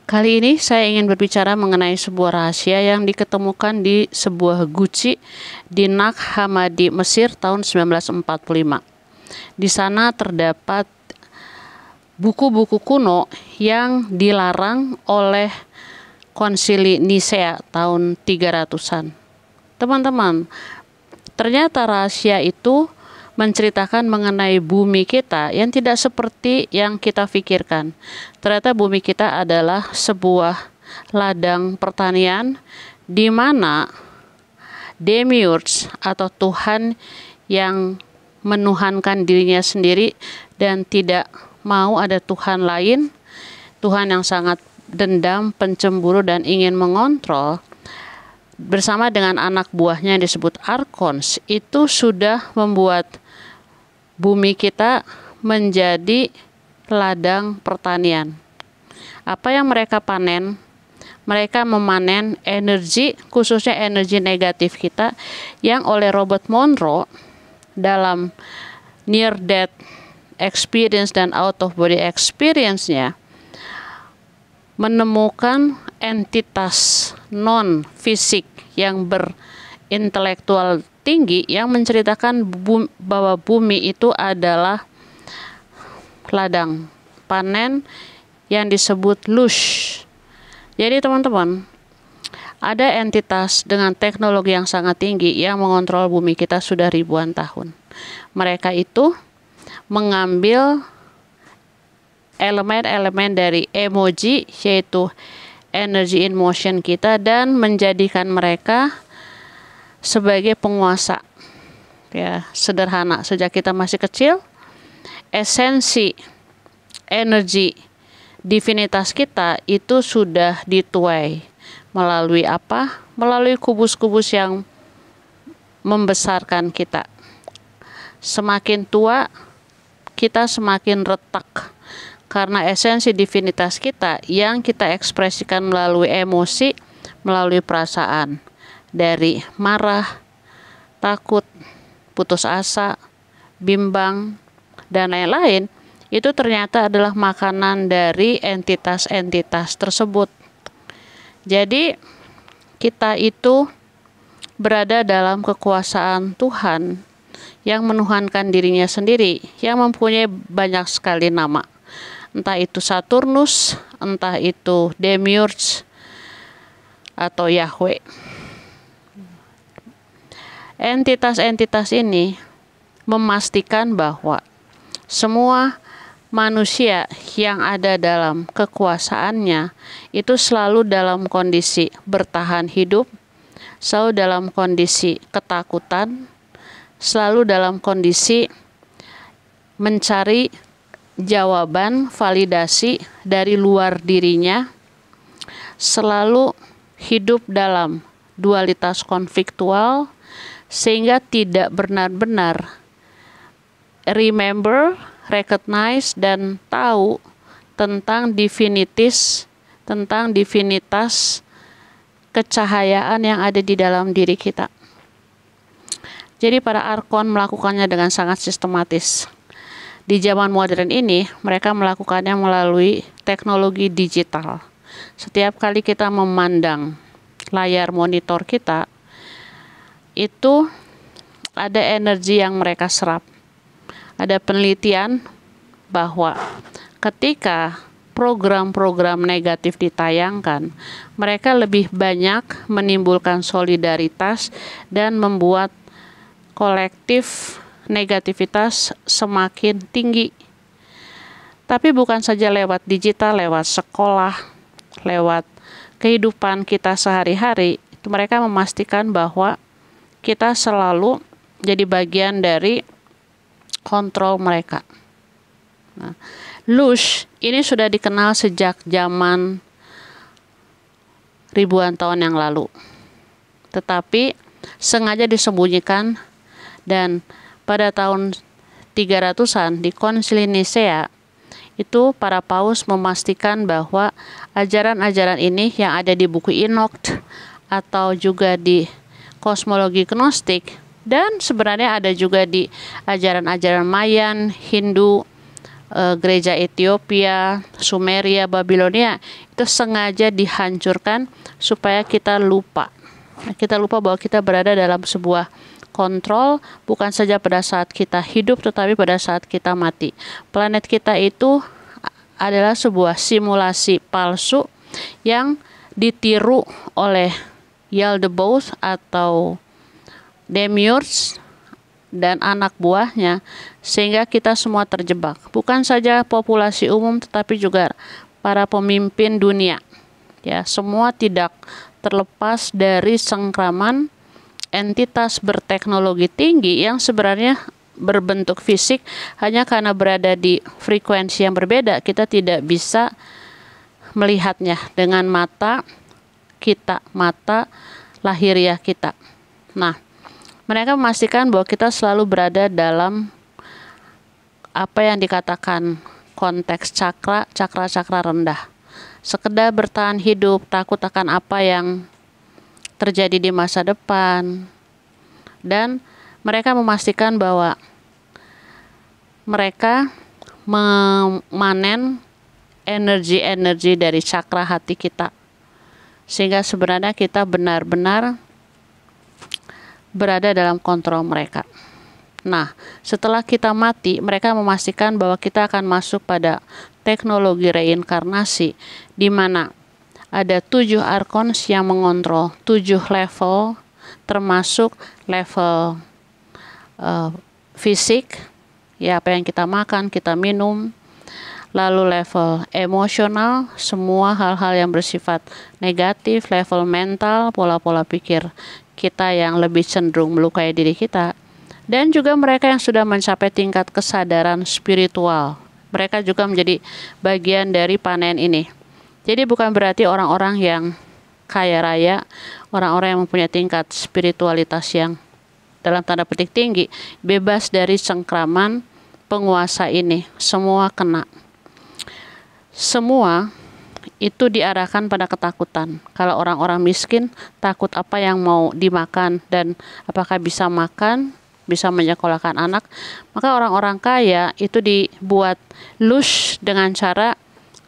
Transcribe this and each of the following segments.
Kali ini saya ingin berbicara mengenai sebuah rahasia yang diketemukan di sebuah guci di Nag Hammadi, Mesir tahun 1945. Di sana terdapat buku-buku kuno yang dilarang oleh Konsili Nisea tahun 300-an. Teman-teman, ternyata rahasia itu menceritakan mengenai bumi kita yang tidak seperti yang kita pikirkan. Ternyata bumi kita adalah sebuah ladang pertanian di mana demiurge atau Tuhan yang menuhankan dirinya sendiri dan tidak mau ada Tuhan lain, Tuhan yang sangat dendam, pencemburu dan ingin mengontrol, bersama dengan anak buahnya yang disebut Arkons, itu sudah membuat bumi kita menjadi ladang pertanian. Apa yang mereka panen? Mereka memanen energi, khususnya energi negatif kita, yang oleh Robert Monroe dalam near death experience dan out of body experience-nya menemukan entitas non fisik yang berintelektual tinggi yang menceritakan bahwa bumi itu adalah ladang panen yang disebut lush. Jadi teman-teman, ada entitas dengan teknologi yang sangat tinggi yang mengontrol bumi kita sudah ribuan tahun. Mereka itu mengambil elemen-elemen dari emoji, yaitu energy in motion kita, dan menjadikan mereka sebagai penguasa. Ya, sederhana, sejak kita masih kecil, esensi energi divinitas kita itu sudah dituai melalui apa? Melalui kubus-kubus yang membesarkan kita. Semakin tua, kita semakin retak karena esensi divinitas kita yang kita ekspresikan melalui emosi, melalui perasaan, dari marah, takut, putus asa, bimbang, dan lain-lain, itu ternyata adalah makanan dari entitas-entitas tersebut. Jadi kita itu berada dalam kekuasaan Tuhan yang menuhankan dirinya sendiri, yang mempunyai banyak sekali nama. Entah itu Saturnus, entah itu Demiurge, atau Yahweh. Entitas-entitas ini memastikan bahwa semua manusia yang ada dalam kekuasaannya itu selalu dalam kondisi bertahan hidup, selalu dalam kondisi ketakutan, selalu dalam kondisi mencari jawaban validasi dari luar dirinya, selalu hidup dalam dualitas konfliktual, sehingga tidak benar-benar remember, recognize, dan tahu tentang divinitas kecahayaan yang ada di dalam diri kita. Jadi para arkon melakukannya dengan sangat sistematis. Di zaman modern ini, mereka melakukannya melalui teknologi digital. Setiap kali kita memandang layar monitor kita, itu ada energi yang mereka serap. Ada penelitian bahwa ketika program-program negatif ditayangkan, mereka lebih banyak menimbulkan solidaritas dan membuat kolektif negativitas semakin tinggi. Tapi bukan saja lewat digital, lewat sekolah, lewat kehidupan kita sehari-hari, itu mereka memastikan bahwa kita selalu jadi bagian dari kontrol mereka. Nah, lush ini sudah dikenal sejak zaman ribuan tahun yang lalu, tetapi sengaja disembunyikan, dan pada tahun 300-an di Konsili Nisea itu para paus memastikan bahwa ajaran-ajaran ini yang ada di buku Enoch atau juga di kosmologi gnostik, dan sebenarnya ada juga di ajaran-ajaran Mayan, Hindu, gereja Ethiopia, Sumeria, Babilonia, itu sengaja dihancurkan supaya kita lupa. Kita lupa bahwa kita berada dalam sebuah kontrol, bukan saja pada saat kita hidup, tetapi pada saat kita mati. Planet kita itu adalah sebuah simulasi palsu yang ditiru oleh Yaldabaoth atau Demiurge dan anak buahnya, sehingga kita semua terjebak. Bukan saja populasi umum, tetapi juga para pemimpin dunia. Ya, semua tidak terlepas dari cengkraman entitas berteknologi tinggi yang sebenarnya berbentuk fisik, hanya karena berada di frekuensi yang berbeda, kita tidak bisa melihatnya dengan mata kita, mata lahiriah kita. Nah, mereka memastikan bahwa kita selalu berada dalam apa yang dikatakan konteks cakra rendah. Sekedar bertahan hidup, takut akan apa yang terjadi di masa depan, dan mereka memastikan bahwa mereka memanen energi-energi dari cakra hati kita, sehingga sebenarnya kita benar-benar berada dalam kontrol mereka. Nah, setelah kita mati, mereka memastikan bahwa kita akan masuk pada teknologi reinkarnasi, di mana ada 7 arkons yang mengontrol 7 level, termasuk level fisik, ya apa yang kita makan, kita minum, lalu level emosional, semua hal-hal yang bersifat negatif, level mental, pola-pola pikir kita yang lebih cenderung melukai diri kita, dan juga mereka yang sudah mencapai tingkat kesadaran spiritual. Mereka juga menjadi bagian dari panen ini. Jadi bukan berarti orang-orang yang kaya raya, orang-orang yang mempunyai tingkat spiritualitas yang dalam tanda petik tinggi, bebas dari cengkraman penguasa ini. Semua kena. Semua itu diarahkan pada ketakutan. Kalau orang-orang miskin, takut apa yang mau dimakan dan apakah bisa makan, bisa menyekolahkan anak. Maka orang-orang kaya itu dibuat lush dengan cara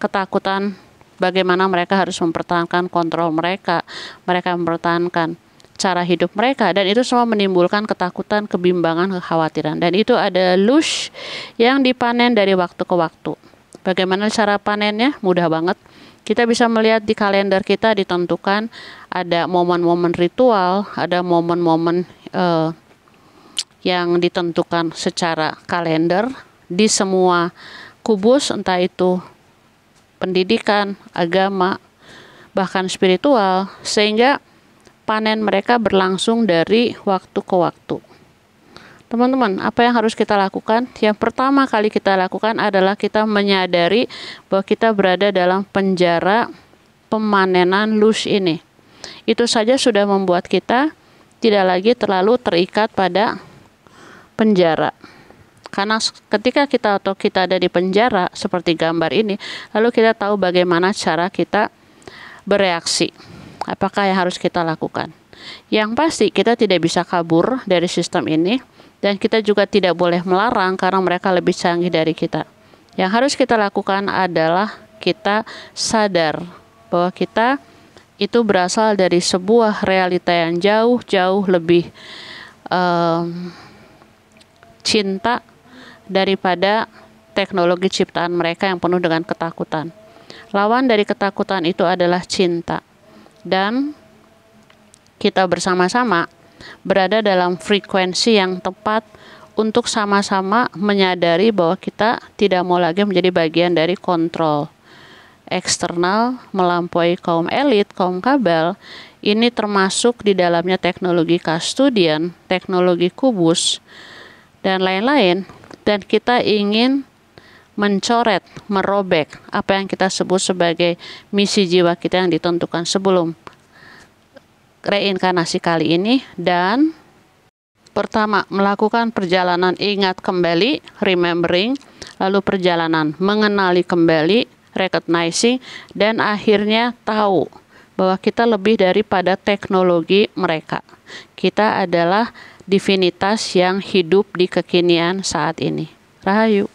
ketakutan, bagaimana mereka harus mempertahankan kontrol mereka mempertahankan cara hidup mereka, dan itu semua menimbulkan ketakutan, kebimbangan, kekhawatiran. Dan itu ada lush yang dipanen dari waktu ke waktu. Bagaimana cara panennya? Mudah banget. Kita bisa melihat di kalender kita ditentukan ada momen-momen ritual, ada momen-momen yang ditentukan secara kalender di semua kubus, entah itu pendidikan, agama, bahkan spiritual, sehingga panen mereka berlangsung dari waktu ke waktu. Teman-teman, apa yang harus kita lakukan? Yang pertama kali kita lakukan adalah kita menyadari bahwa kita berada dalam penjara pemanenan lush ini. Itu saja sudah membuat kita tidak lagi terlalu terikat pada penjara. Karena ketika kita ada di penjara seperti gambar ini, lalu kita tahu bagaimana cara kita bereaksi. Apakah yang harus kita lakukan? Yang pasti kita tidak bisa kabur dari sistem ini, dan kita juga tidak boleh melarang karena mereka lebih canggih dari kita. Yang harus kita lakukan adalah kita sadar bahwa kita itu berasal dari sebuah realita yang jauh-jauh lebih cinta daripada teknologi ciptaan mereka yang penuh dengan ketakutan. Lawan dari ketakutan itu adalah cinta. Dan kita bersama-sama berada dalam frekuensi yang tepat untuk sama-sama menyadari bahwa kita tidak mau lagi menjadi bagian dari kontrol eksternal melampaui kaum elit, kaum kabel. Ini termasuk di dalamnya teknologi custodian, teknologi kubus, dan lain-lain. Dan kita ingin mencoret, merobek apa yang kita sebut sebagai misi jiwa kita yang ditentukan sebelum reinkarnasi kali ini. Dan pertama, melakukan perjalanan ingat kembali, remembering, lalu perjalanan mengenali kembali, recognizing, dan akhirnya tahu bahwa kita lebih daripada teknologi mereka. Kita adalah divinitas yang hidup di kekinian saat ini. Rahayu.